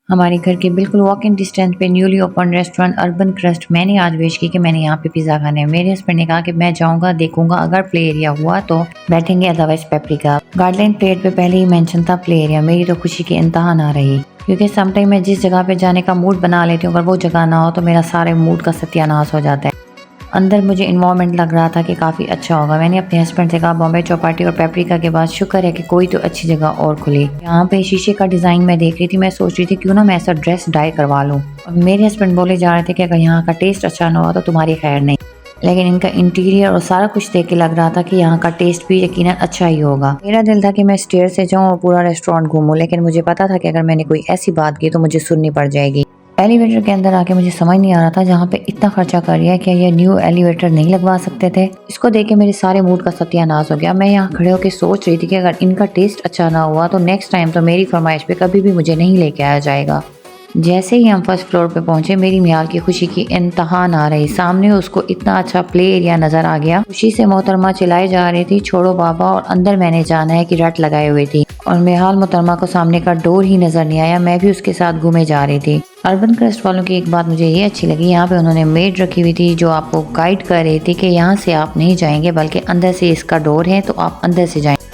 हमारे घर के बिल्कुल वॉक इन डिस्टेंस पे newly open restaurant urban crust मैंने आज विश की कि मैंने यहाँ पे पिज़्ज़ा खाना है। मेरे हस्बैंड ने कहा कि मैं जाऊँगा देखूंगा, अगर प्ले एरिया हुआ तो बैठेंगे, अदरवाइज पेपरिका। गाइडलाइन प्लेट पे पहले ही मेंशन था प्ले एरिया। मेरी तो खुशी की इंतहा ना रही, क्योंकि समटाइम मैं जिस जगह पे जाने का मूड बना लेती हूँ, अगर वो जगह ना हो तो मेरा सारे मूड का सत्यानाश हो जाता है। अंदर मुझे इन्वायरमेंट लग रहा था कि काफ़ी अच्छा होगा। मैंने अपने हस्बैंड से कहा बॉम्बे चौपाटी और पेपरिका के बाद शुक्र है कि कोई तो अच्छी जगह और खुली। यहाँ पे शीशे का डिज़ाइन मैं देख रही थी, मैं सोच रही थी क्यों ना मैं ऐसा ड्रेस डाई करवा लूँ। और मेरे हस्बैंड बोले जा रहे थे कि अगर यहाँ का टेस्ट अच्छा ना हुआ तो तुम्हारी खैर नहीं। लेकिन इनका इंटीरियर और सारा कुछ देख के लग रहा था कि यहाँ का टेस्ट भी यकीनन अच्छा ही होगा। मेरा दिल था कि मैं स्टेयर से जाऊँ और पूरा रेस्टोरेंट घूमूं, लेकिन मुझे पता था कि अगर मैंने कोई ऐसी बात की तो मुझे सुननी पड़ जाएगी। एलिवेटर के अंदर आके मुझे समझ नहीं आ रहा था, जहाँ पे इतना खर्चा कर लिया, क्या ये न्यू एलिवेटर नहीं लगवा सकते थे। इसको देख के मेरे सारे मूड का सत्यानाश हो गया। मैं यहाँ खड़े होकर सोच रही थी कि अगर इनका टेस्ट अच्छा ना हुआ तो नेक्स्ट टाइम तो मेरी फरमाइश पे कभी भी मुझे नहीं लेके आया जाएगा। जैसे ही हम फर्स्ट फ्लोर पे पहुंचे, मेरी मियाल की खुशी की इंतहा ना रही। सामने उसको इतना अच्छा प्ले एरिया नजर आ गया। खुशी से मोहतरमा चिल्लाई जा रही थी छोड़ो बाबा और अंदर मैंने जाना है कि रट लगाए हुए थी। और मेहाल मोहतरमा को सामने का डोर ही नजर नहीं आया। मैं भी उसके साथ घूमे जा रही थी। अर्बन क्रस्ट वालों की एक बात मुझे ये अच्छी लगी, यहाँ पे उन्होंने मेड रखी हुई थी जो आपको गाइड कर रही थी कि यहाँ से आप नहीं जाएंगे, बल्कि अंदर से इसका डोर है तो आप अंदर से जाएंगे।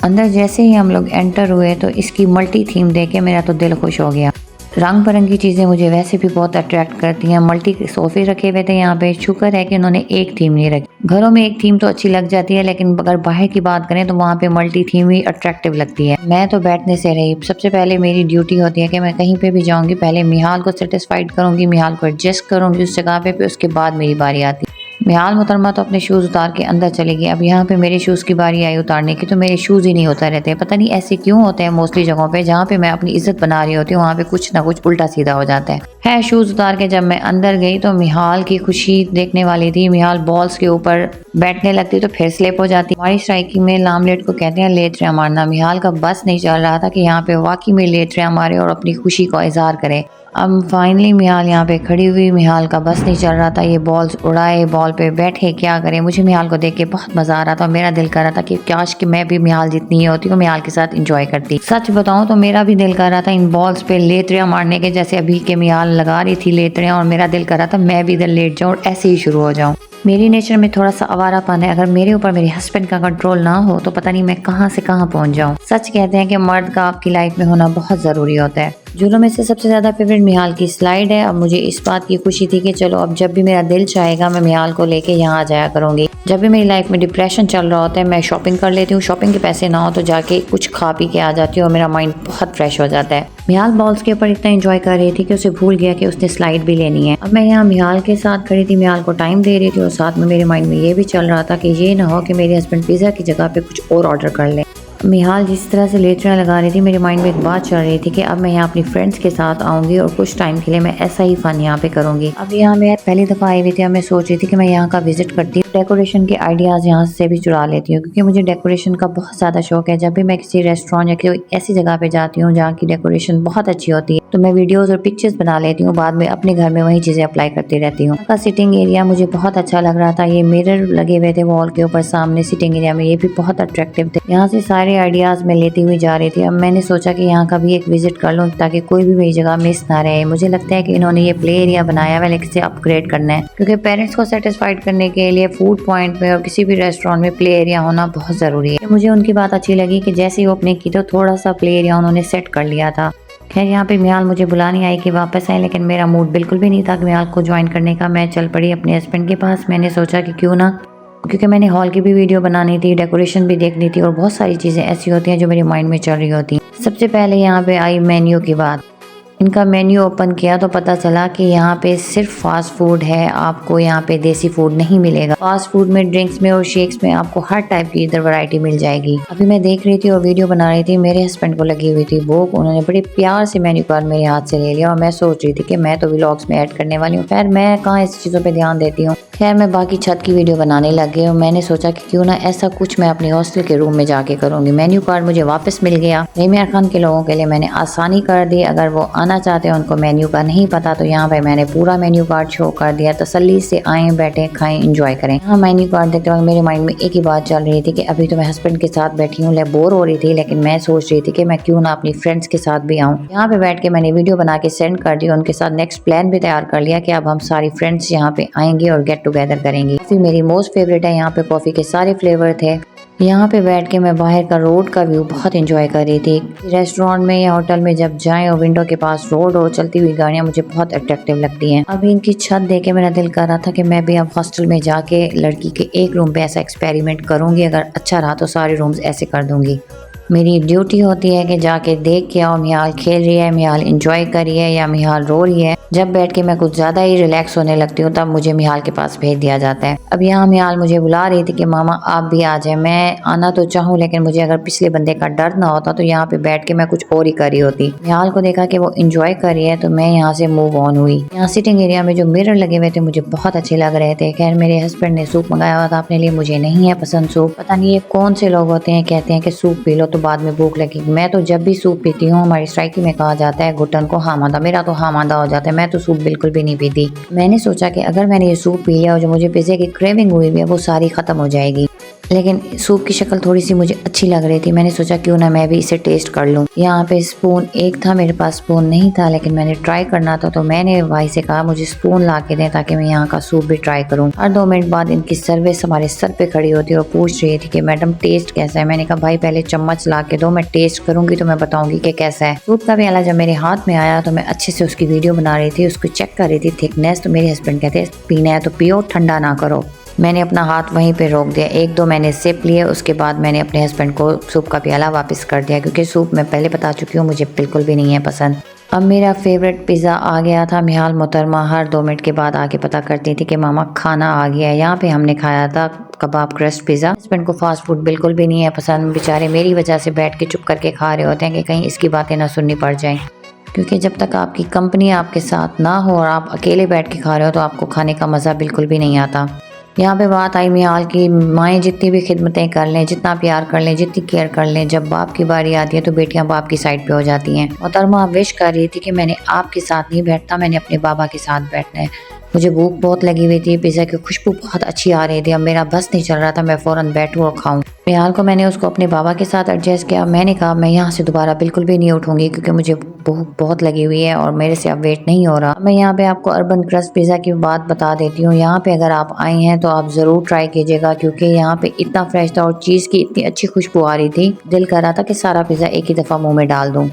अंदर जैसे ही हम लोग एंटर हुए तो इसकी मल्टी थीम देख के मेरा तो दिल खुश हो गया। रंग बिरंगी चीज़ें मुझे वैसे भी बहुत अट्रैक्ट करती हैं। मल्टी सोफे रखे हुए थे यहाँ पे, शुक्र है कि उन्होंने एक थीम नहीं रखी। घरों में एक थीम तो अच्छी लग जाती है, लेकिन अगर बाहर की बात करें तो वहाँ पे मल्टी थीम ही अट्रैक्टिव लगती है। मैं तो बैठने से रही। सबसे पहले मेरी ड्यूटी होती है कि मैं कहीं पे भी जाऊँगी, पहले मिहाल को सेटिस्फाइड करूँगी, मिहाल को एडजस्ट करूँगी उस जगह पे, उसके बाद मेरी बारी आती। मिहाल मोहतरमा तो अपने शूज़ उतार के अंदर चलेगी। अब यहाँ पे मेरे शूज़ की बारी आई उतारने की, तो मेरे शूज़ ही नहीं उतर रहते हैं। पता नहीं ऐसे क्यों होते हैं मोस्टली जगहों पे, जहाँ पे मैं अपनी इज्जत बना रही होती हूँ वहाँ पे कुछ ना कुछ उल्टा सीधा हो जाता है। शूज़ उतार के जब मैं अंदर गई तो मिहाल की खुशी देखने वाली थी। मिहाल बॉल्स के ऊपर बैठने लगती तो फिर स्लिप हो जाती। हमारी स्ट्राइकिंग में लामलेट को कहते हैं लेतरियां मारना। मिहाल का बस नहीं चल रहा था कि यहाँ पे वाकई में लेतरियां मारे और अपनी खुशी को इजहार करे। अब फाइनली मिहाल यहाँ पे खड़ी हुई। मिहाल का बस नहीं चल रहा था, ये बॉल्स उड़ाए, बॉल पे बैठे, क्या करे। मुझे मिहाल को देख के बहुत मजा आ रहा था। मेरा दिल कर रहा था कि काश कि मैं भी मिहाल जितनी ही होती हूँ, मिहाल के साथ एंजॉय करती। सच बताऊं तो मेरा भी दिल कर रहा था इन बॉल्स पे लेतरियां मारने के, जैसे अभी के मिहाल लगा रही थी लेतरियां, और मेरा दिल कर रहा था मैं भी इधर लेट जाऊं और ऐसे ही शुरू हो जाऊं। मेरी नेचर में थोड़ा सा आवारापन है। अगर मेरे ऊपर मेरे हस्बैंड का कंट्रोल ना हो तो पता नहीं मैं कहां से कहां पहुंच जाऊं। सच कहते हैं कि मर्द का आपकी लाइफ में होना बहुत जरूरी होता है। झूलों में से सबसे ज्यादा फेवरेट मिहाल की स्लाइड है। अब मुझे इस बात की खुशी थी कि चलो अब जब भी मेरा दिल चाहेगा मैं मिहाल को लेके यहाँ आ जाया करूंगी। जब भी मेरी लाइफ में डिप्रेशन चल रहा होता है मैं शॉपिंग कर लेती हूँ। शॉपिंग के पैसे ना हो तो जाके कुछ खा पी के आ जाती हूँ और मेरा माइंड बहुत फ्रेश हो जाता है। मिहाल बॉल्स के ऊपर इतना एंजॉय कर रही थी कि उसे भूल गया कि उसने स्लाइड भी लेनी है। अब मैं यहाँ मिहाल के साथ खड़ी थी, मिहाल को टाइम दे रही थी और साथ में मेरे माइंड में ये भी चल रहा था कि ये ना हो कि मेरे हस्बैंड पिज्जा की जगह पे कुछ और ऑर्डर कर ले। मिहाल जिस तरह से लेटरियां लगा रही थी, मेरे माइंड में एक बात चल रही थी कि अब मैं यहाँ अपनी फ्रेंड्स के साथ आऊंगी और कुछ टाइम के लिए मैं ऐसा ही फन यहाँ पे करूंगी। अब यहाँ मैं पहली दफा आई हुई थी, मैं सोच रही थी कि मैं यहाँ का विजिट करती हूँ, डेकोरेशन के आइडियाज यहाँ से भी चुरा लेती हूँ, क्योंकि मुझे डेकोरेशन का बहुत ज्यादा शौक है। जब भी मैं किसी रेस्टोरेंट या किसी ऐसी जगह पे जाती हूँ जहाँ की डेकोरेशन बहुत अच्छी होती है तो मैं वीडियोज और पिक्चर्स बना लेती हूँ, बाद में अपने घर में वही चीजें अप्लाई करती रहती हूँ। का सिटिंग एरिया मुझे बहुत अच्छा लग रहा था। ये मिरर लगे हुए थे वॉल के ऊपर सामने सिटिंग एरिया में, ये भी बहुत अट्रैक्टिव थे। यहाँ से सारे आइडियाज में लेती हुई जा रही थी। अब मैंने सोचा कि यहाँ का भी एक विजिट कर लूँ ताकि कोई भी मेरी जगह मिस ना रहे। मुझे लगता है कि इन्होंने ये प्ले एरिया बनाया हुआ है, लेकिन इसे अपग्रेड करना है, क्योंकि पेरेंट्स को सेटिस्फाइड करने के लिए फूड पॉइंट में और किसी भी रेस्टोरेंट में प्ले एरिया होना बहुत जरूरी है। मुझे उनकी बात अच्छी लगी कि जैसे ही ओपनिंग की तो थोड़ा सा प्ले एरिया उन्होंने सेट कर लिया था। खैर यहाँ पे मिहाल मुझे बुलाने आई कि वापस आए, लेकिन मेरा मूड बिल्कुल भी नहीं था कि मिहाल को ज्वाइन करने का। मैं चल पड़ी अपने हस्बैंड के पास। मैंने सोचा कि क्यों ना, क्योंकि मैंने हॉल की भी वीडियो बनानी थी, डेकोरेशन भी देखनी थी और बहुत सारी चीज़ें ऐसी होती हैं जो मेरे माइंड में चल रही होती हैं। सबसे पहले यहाँ पे आई मेन्यू की बात। इनका मेन्यू ओपन किया तो पता चला कि यहाँ पे सिर्फ फास्ट फूड है, आपको यहाँ पे देसी फूड नहीं मिलेगा। फास्ट फूड में, ड्रिंक्स में और शेक्स में आपको हर टाइप की इधर वैरायटी मिल जाएगी। अभी मैं देख रही थी और वीडियो बना रही थी, मेरे हस्बैंड को लगी हुई थी भूख। उन्होंने बड़े प्यार से मेन्यू कार्ड मेरे हाथ से ले लिया और मैं सोच रही थी कि मैं तो व्लॉग्स में ऐड करने वाली हूँ। खैर मैं कहाँ इस चीज़ों पर ध्यान देती हूँ। खैर मैं बाकी छत की वीडियो बनाने लग गई और मैंने सोचा कि क्यों ना ऐसा कुछ मैं अपने हॉस्टल के रूम में जाके करूँगी। मेन्यू कार्ड मुझे वापस मिल गया। रेमिया खान के लोगों के लिए मैंने आसानी कर दी। अगर वो आना खाना चाहते हैं, उनको मेन्यू का नहीं पता, तो यहाँ पे मैंने पूरा मेन्यू कार्ड शो कर दिया। तसल्ली से आए, बैठे, खाएं, इंजॉय करें। यहाँ मेन्यू कार्ड देखते वक्त मेरे माइंड में एक ही बात चल रही थी कि अभी तो मैं हस्बैंड के साथ बैठी हूँ, बोर हो रही थी, लेकिन मैं सोच रही थी कि मैं क्यों ना अपनी फ्रेंड्स के साथ भी आऊँ। यहाँ पे बैठ के मैंने वीडियो बना के सेंड कर दी, उनके साथ नेक्स्ट प्लान भी तैयार कर लिया कि अब हम सारी फ्रेंड्स यहाँ पे आएंगे और गेट टुगेदर करेंगे। कॉफी मेरी मोस्ट फेवरेट है, यहाँ पे कॉफी के सारे फ्लेवर थे। यहाँ पे बैठ के मैं बाहर का रोड का व्यू बहुत एंजॉय कर रही थी। रेस्टोरेंट में या होटल में जब जाएं और विंडो के पास रोड और चलती हुई गाड़ियाँ मुझे बहुत अट्रैक्टिव लगती हैं। अभी इनकी छत देख के मेरा दिल कर रहा था कि मैं भी अब हॉस्टल में जाके लड़की के एक रूम पे ऐसा एक्सपेरिमेंट करूंगी, अगर अच्छा रहा तो सारे रूम्स ऐसे कर दूंगी। मेरी ड्यूटी होती है कि जाके देख के आओ मिहाल खेल रही है, मिहाल इंजॉय कर रही है या मिहाल रो रही है। जब बैठ के मैं कुछ ज़्यादा ही रिलैक्स होने लगती हूँ तब मुझे मिहाल के पास भेज दिया जाता है। अब यहाँ मिहाल मुझे बुला रही थी कि मामा आप भी आ जाए। मैं आना तो चाहूँ, लेकिन मुझे अगर पिछले बंदे का डर ना होता तो यहाँ पे बैठ के मैं कुछ और ही कर रही होती। मिहाल को देखा कि वो इंजॉय कर रही है तो मैं यहाँ से मूव ऑन हुई। यहाँ सिटिंग एरिया में जो मिरर लगे हुए थे मुझे बहुत अच्छे लग रहे थे। खैर मेरे हस्बैंड ने सूप मंगाया हुआ था अपने लिए, मुझे नहीं है पसंद सूप। पता नहीं ये कौन से लोग होते हैं कहते हैं कि सूप पी लो तो बाद में भूख लगी। मैं तो जब भी सूप पीती हूँ, हमारी स्ट्राइकी में कहा जाता है घुटन को हामादा, मेरा तो हामादा हो जाता है। मैं तो सूप बिल्कुल भी नहीं पीती। मैंने सोचा कि अगर मैंने ये सूप पी लिया और जो मुझे पिज़्ज़ा की क्रेविंग हुई है वो सारी खत्म हो जाएगी। लेकिन सूप की शक्ल थोड़ी सी मुझे अच्छी लग रही थी, मैंने सोचा क्यों ना मैं भी इसे टेस्ट कर लूं। यहाँ पे स्पून एक था, मेरे पास स्पून नहीं था, लेकिन मैंने ट्राई करना था तो मैंने भाई से कहा मुझे स्पून ला के दें ताकि मैं यहाँ का सूप भी ट्राई करूँ। हर 2 मिनट बाद इनकी सर्विस हमारे सर पे खड़ी होती और पूछ रही थी कि मैडम टेस्ट कैसा है। मैंने कहा भाई पहले चम्मच ला के दो, मैं टेस्ट करूंगी तो मैं बताऊंगी कि कैसा है। सूप का प्याला जब मेरे हाथ में आया तो मैं अच्छे से उसकी वीडियो बना रही थी, उसको चेक कर रही थी थिकनेस। तो मेरे हस्बैंड कहते पीना है तो पियो, ठंडा ना करो। मैंने अपना हाथ वहीं पे रोक दिया। 1-2 मैंने सिप लिए, उसके बाद मैंने अपने हस्बैंड को सूप का प्याला वापस कर दिया, क्योंकि सूप मैं पहले बता चुकी हूँ मुझे बिल्कुल भी नहीं है पसंद। अब मेरा फेवरेट पिज़्ज़ा आ गया था। मिहाल मोहतरमा हर 2 मिनट के बाद आके पता करती थी कि मामा खाना आ गया है। यहाँ पे हमने खाया था कबाब क्रस्ट पिज़्ज़ा। हस्बैंड को फास्ट फूड बिल्कुल भी नहीं है पसंद, बेचारे मेरी वजह से बैठ के चुप करके खा रहे होते हैं कि कहीं इसकी बातें ना सुननी पड़ जाएं। क्योंकि जब तक आपकी कंपनी आपके साथ ना हो और आप अकेले बैठ के खा रहे हो तो आपको खाने का मज़ा बिल्कुल भी नहीं आता। यहाँ पे बात आई मिहाल की, माएँ जितनी भी खिदमतें कर लें, जितना प्यार कर लें, जितनी केयर कर लें, जब बाप की बारी आती है तो बेटियां बाप की साइड पे हो जाती हैं। मोहतरमा विश कर रही थी कि मैंने आपके साथ नहीं बैठता, मैंने अपने बाबा के साथ बैठना है। मुझे भूख बहुत लगी हुई थी, पिज़्ज़ा की खुशबू बहुत अच्छी आ रही थी। अब मेरा बस नहीं चल रहा था, मैं फ़ौरन बैठूँ और खाऊं। मिहाल को मैंने उसको अपने बाबा के साथ एडजस्ट किया। मैंने कहा मैं यहाँ से दोबारा बिल्कुल भी नहीं उठूंगी क्योंकि मुझे भूख बहुत लगी हुई है और मेरे से अब वेट नहीं हो रहा। मैं यहाँ पे आपको अर्बन क्रस्ट पिज़्ज़ा की बात बता देती हूँ। यहाँ पे अगर आप आए हैं तो आप ज़रूर ट्राई कीजिएगा, क्योंकि यहाँ पे इतना फ्रेश था और चीज़ की इतनी अच्छी खुशबू आ रही थी, दिल कर रहा था कि सारा पिज़्ज़ा एक ही दफ़ा मुँह में डाल दूँ।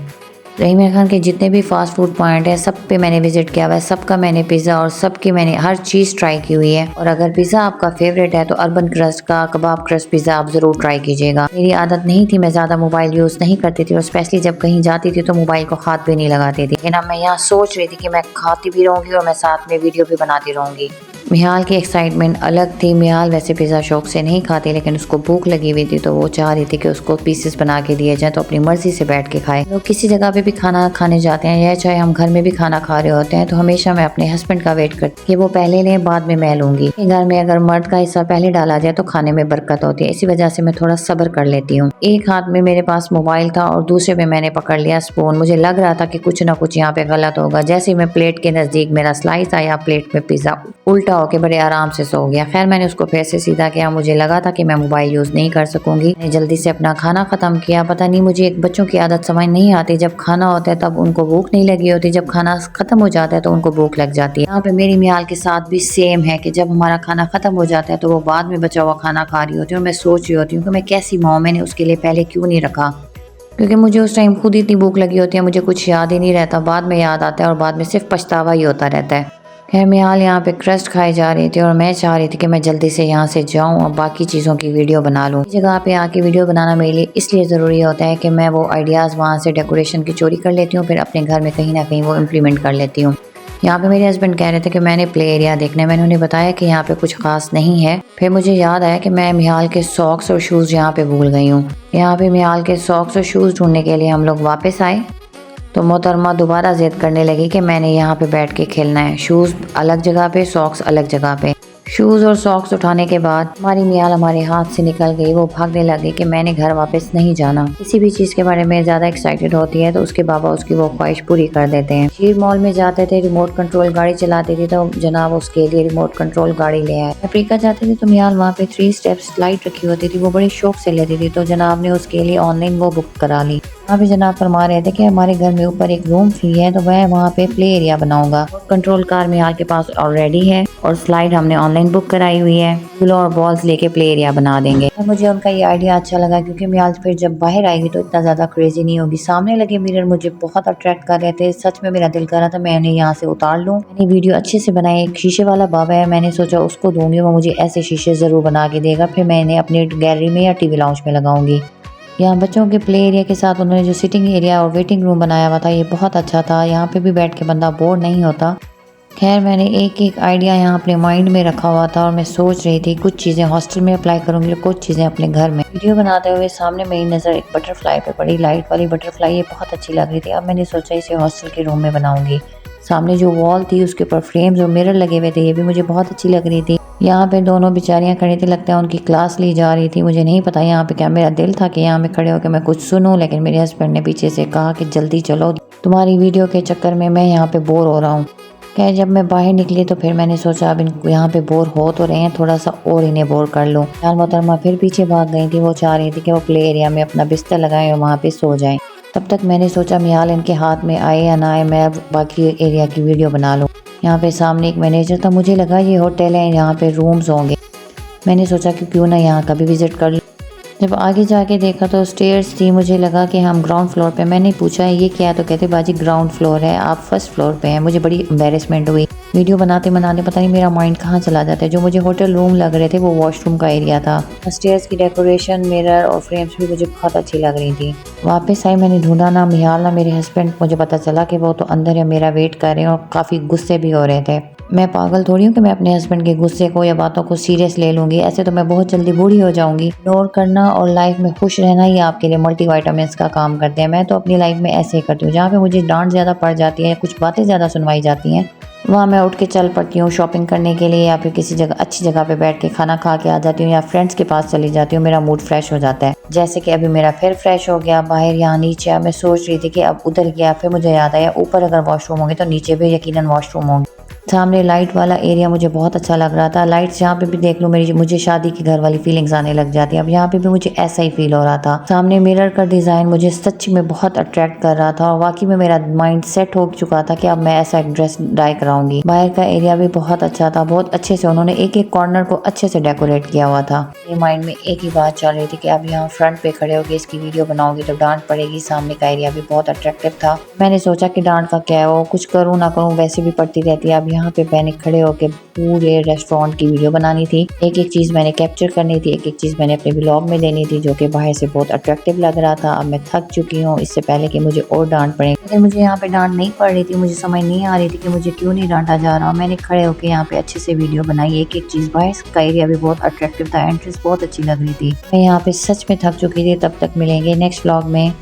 रहीम खान के जितने भी फास्ट फूड पॉइंट है सब पे मैंने विजिट किया हुआ है, सबका मैंने पिज़्ज़ा और सबकी मैंने हर चीज़ ट्राई की हुई है। और अगर पिज़्ज़ा आपका फेवरेट है तो अर्बन क्रस्ट का कबाब क्रस्ट पिज़्ज़ा आप ज़रूर ट्राई कीजिएगा। मेरी आदत नहीं थी, मैं ज़्यादा मोबाइल यूज़ नहीं करती थी और स्पेशली जब कहीं जाती थी तो मोबाइल को हाथ भी नहीं लगाती थी। लेकिन अब मैं यहाँ सोच रही थी कि मैं खाती भी रहूँगी और मैं साथ में वीडियो भी बनाती रहूँगी। मिहाल की एक्साइटमेंट अलग थी। मिहाल वैसे पिज़्ज़ा शौक से नहीं खाती, लेकिन उसको भूख लगी हुई थी तो वो चाह रही थी कि उसको पीसेस बना के दिए जाए तो अपनी मर्जी से बैठ के खाए। लोग किसी जगह पे भी खाना खाने जाते हैं या चाहे हम घर में भी खाना खा रहे होते हैं तो हमेशा मैं अपने हस्बैंड का वेट करती कि वो पहले लें बाद में मैं लूँगी। घर में अगर मर्द का हिस्सा पहले डाला जाए तो खाने में बरकत होती है, इसी वजह से मैं थोड़ा सब्र कर लेती हूँ। एक हाथ में मेरे पास मोबाइल था और दूसरे में मैंने पकड़ लिया स्पून। मुझे लग रहा था कि कुछ ना कुछ यहाँ पे गलत होगा। जैसे ही मैं प्लेट के नज़दीक मेरा स्लाइस आया, प्लेट में पिज़्ज़ा उल्टा होके बड़े आराम से सो गया। खैर मैंने उसको फिर से सीधा किया, मुझे लगा था कि मैं मोबाइल यूज़ नहीं कर सकूंगी। मैंने जल्दी से अपना खाना ख़त्म किया। पता नहीं मुझे एक बच्चों की आदत समझ नहीं आती, जब खाना होता है तब उनको भूख नहीं लगी होती, जब खाना ख़त्म हो जाता है तो उनको भूख लग जाती है। यहाँ पे मेरी मियाल के साथ भी सेम है कि जब हमारा खाना ख़त्म हो जाता है तो वो बाद में बचा हुआ खाना खा रही होती है और मैं सोच रही होती हूँ कि मैं कैसी माँ, मैंने उसके लिए पहले क्यों नहीं रखा, क्योंकि मुझे उस टाइम खुद इतनी भूख लगी होती है, मुझे कुछ याद ही नहीं रहता, बाद में याद आता है और बाद में सिर्फ पछतावा ही होता रहता है। खैर मिहाल यहाँ पे क्रस्ट खाई जा रही थी और मैं चाह रही थी कि मैं जल्दी से यहाँ से जाऊँ और बाकी चीज़ों की वीडियो बना लूँ। इस जगह पे आके वीडियो बनाना मेरे लिए इसलिए ज़रूरी होता है कि मैं वो आइडियाज़ वहाँ से डेकोरेशन की चोरी कर लेती हूँ, फिर अपने घर में कहीं ना कहीं वो इम्प्लीमेंट कर लेती हूँ। यहाँ पे मेरे हस्बैंड कह रहे थे कि मैंने प्ले एरिया देखना है। मैंने उन्हें बताया कि यहाँ पे कुछ खास नहीं है। फिर मुझे याद आया कि मैं मिहाल के सॉक्स और शूज़ यहाँ पे भूल गई हूँ। यहाँ पे मिहाल के सॉक्स और शूज़ ढूंढने के लिए हम लोग वापस आए तो मोहतरमा दोबारा जिद करने लगी कि मैंने यहाँ पे बैठ के खेलना है। शूज़ अलग जगह पे, सॉक्स अलग जगह पे। शूज और सॉक्स उठाने के बाद हमारी मियाल हमारे हाथ से निकल गई। वो भागने लगी कि मैंने घर वापस नहीं जाना। किसी भी चीज के बारे में ज्यादा एक्साइटेड होती है तो उसके बाबा उसकी वो ख्वाहिश पूरी कर देते हैं। शीर मॉल में जाते थे, रिमोट कंट्रोल गाड़ी चलाती थी तो जनाब उसके लिए रिमोट कंट्रोल गाड़ी ले आए। अफ्रीका जाते थे तो मियाल वहाँ पे 3 स्टेप स्लाइड रखी होती थी, वो बड़े शौक से लेती थी तो जनाब ने उसके लिए ऑनलाइन वो बुक करा ली। वहाँ पे जनाब फरमा रहे थे कि हमारे घर में ऊपर एक रूम फ्री है तो मैं वहाँ पे प्ले एरिया बनाऊंगा। कंट्रोल कार मियाल के पास ऑलरेडी है और स्लाइड हमने ऑनलाइन बुक कराई हुई है। झूलों और बॉल्स लेके प्ले एरिया बना देंगे। तो मुझे उनका ये आइडिया अच्छा लगा क्योंकि मियाल फिर जब बाहर आएगी तो इतना ज्यादा क्रेजी नहीं होगी। सामने लगे मिरर मुझे बहुत अट्रैक्ट कर रहे थे। सच में मेरा दिल कर रहा था मैं इन्हें यहाँ से उतार लूँ। मैंने वीडियो अच्छे से बनाई। एक शीशे वाला बाबा है, मैंने सोचा उसको दूंगी, वो मुझे ऐसे शीशे जरूर बना के देगा। फिर मैं इन्हें अपनी गैलरी में या टीवी लाउंज में लगाऊंगी। यहाँ बच्चों के प्ले एरिया के साथ उन्होंने जो सिटिंग एरिया और वेटिंग रूम बनाया हुआ था ये बहुत अच्छा था। यहाँ पे भी बैठ के बंदा बोर नहीं होता। खैर मैंने एक एक आइडिया यहाँ अपने माइंड में रखा हुआ था और मैं सोच रही थी कुछ चीज़ें हॉस्टल में अप्लाई करूँगी, कुछ चीज़ें अपने घर में। वीडियो बनाते हुए सामने मेरी नज़र एक बटरफ्लाई पे पड़ी, लाइट वाली बटरफ्लाई। ये बहुत अच्छी लग रही थी। अब मैंने सोचा इसे हॉस्टल के रूम में बनाऊंगी। सामने जो वॉल थी उसके ऊपर फ्रेम्स और मिरर लगे हुए थे, ये भी मुझे बहुत अच्छी लग रही थी। यहाँ पे दोनों बेचारियाँ खड़ी थी, लगता है उनकी क्लास ली जा रही थी। मुझे नहीं पता यहाँ पे क्या, मेरा दिल था कि यहाँ पे खड़े होकर मैं कुछ सुनूं, लेकिन मेरे हस्बैंड ने पीछे से कहा कि जल्दी चलो, तुम्हारी वीडियो के चक्कर में मैं यहाँ पे बोर हो रहा हूँ। खैर जब मैं बाहर निकली तो फिर मैंने सोचा अब इनको यहाँ पे बोर हो तो रहे हैं, थोड़ा सा और इन्हें बोर कर लूँ। यार मोहतरमा फिर पीछे भाग गई थी। वो चाह रही थी कि वो प्ले एरिया में अपना बिस्तर लगाएं और वहाँ पे सो जाएं। तब तक मैंने सोचा मियाल इनके हाथ में आए या ना आए, मैं अब बाकी एरिया की वीडियो बना लूँ। यहाँ पे सामने एक मैनेजर था, मुझे लगा ये होटल है, यहाँ पे रूम्स होंगे। मैंने सोचा कि क्यों ना यहाँ का भी विजिट कर लूँ। जब आगे जाके देखा तो स्टेयर्स थी, मुझे लगा कि हम ग्राउंड फ्लोर पे। मैंने पूछा ये क्या है तो कहते बाजी ग्राउंड फ्लोर है, आप फर्स्ट फ्लोर पे हैं। मुझे बड़ी एम्बेरसमेंट हुई। वीडियो बनाते बनाते पता नहीं मेरा माइंड कहाँ चला जाता है। जो मुझे होटल रूम लग रहे थे वो वॉशरूम का एरिया था। स्टेयर्स की डेकोरेशन, मिरर और फ्रेम्स भी मुझे बहुत अच्छी लग रही थी। वापस आई, मैंने ढूंढा ना मियाल ना मेरे हस्बैंड। मुझे पता चला कि वो तो अंदर है, मेरा वेट कर रहे हैं और काफ़ी गुस्से भी हो रहे थे। मैं पागल थोड़ी हूँ कि मैं अपने हस्बैंड के गुस्से को या बातों को सीरियस ले लूँगी। ऐसे तो मैं बहुत जल्दी बूढ़ी हो जाऊँगी। इग्नोर करना और लाइफ में खुश रहना ही आपके लिए मल्टीविटामिन्स का काम करते हैं। मैं तो अपनी लाइफ में ऐसे ही करती हूँ। जहाँ पे मुझे डांट ज़्यादा पड़ जाती है, कुछ बातें ज़्यादा सुनवाई जाती हैं, वहाँ मैं उठ के चल पड़ती हूँ शॉपिंग करने के लिए, या फिर किसी जगह अच्छी जगह पे बैठ के खाना खा के आ जाती हूँ, या फ्रेंड्स के पास चली जाती हूँ। मेरा मूड फ्रेश हो जाता है। जैसे कि अभी मेरा फिर फ्रेश हो गया। बाहर यहाँ नीचे अब मैं सोच रही थी कि अब उधर गया, फिर मुझे याद आया ऊपर अगर वॉशरूम होंगे तो नीचे भी यकीनन वॉशरूम होंगे। सामने लाइट वाला एरिया मुझे बहुत अच्छा लग रहा था। लाइट्स यहाँ पे भी देख लो, मुझे शादी के घर वाली फीलिंग्स आने लग जाती है। अब यहाँ पे भी मुझे ऐसा ही फील हो रहा था। सामने मिरर का डिज़ाइन मुझे सच में बहुत अट्रैक्ट कर रहा था और वाकई में मेरा माइंड सेट हो चुका था कि अब मैं ऐसा एक ड्रेस डाई कराऊंगी। बाहर का एरिया भी बहुत अच्छा था। बहुत अच्छे से उन्होंने एक एक कॉर्नर को अच्छे से डेकोरेट किया हुआ था। मेरे माइंड में एक ही बात चल रही थी कि अब यहाँ फ्रंट पे खड़े होकर इसकी वीडियो बनाऊंगी तो डांट पड़ेगी। सामने का एरिया भी बहुत अट्रैक्टिव था। मैंने सोचा कि डांट का क्या है, वो कुछ करूँ ना करूँ वैसे भी पड़ती रहती है। अब यहाँ पे मैंने खड़े होके पूरे रेस्टोरेंट की वीडियो बनानी थी। एक एक चीज़ मैंने कैप्चर करनी थी, एक एक चीज़ मैंने अपने ब्लॉग में देनी थी, जो कि बाहर से बहुत अट्रैक्टिव लग रहा था। अब मैं थक चुकी हूँ इससे पहले कि मुझे और डांट पड़े। लेकिन मुझे यहाँ पे डांट नहीं पड़ रही थी। मुझे समझ नहीं आ रही थी कि मुझे क्यों नहीं डांटा जा रहा। मैंने खड़े होकर यहाँ पे अच्छे से वीडियो बनाई। एक एक चीज़, बाहर का एरिया भी बहुत अट्रैक्टिव था, एंट्रेंस बहुत अच्छी लग रही थी। मैं यहाँ पे सच में थक चुकी थी। तब तक मिलेंगे नेक्स्ट व्लॉग में।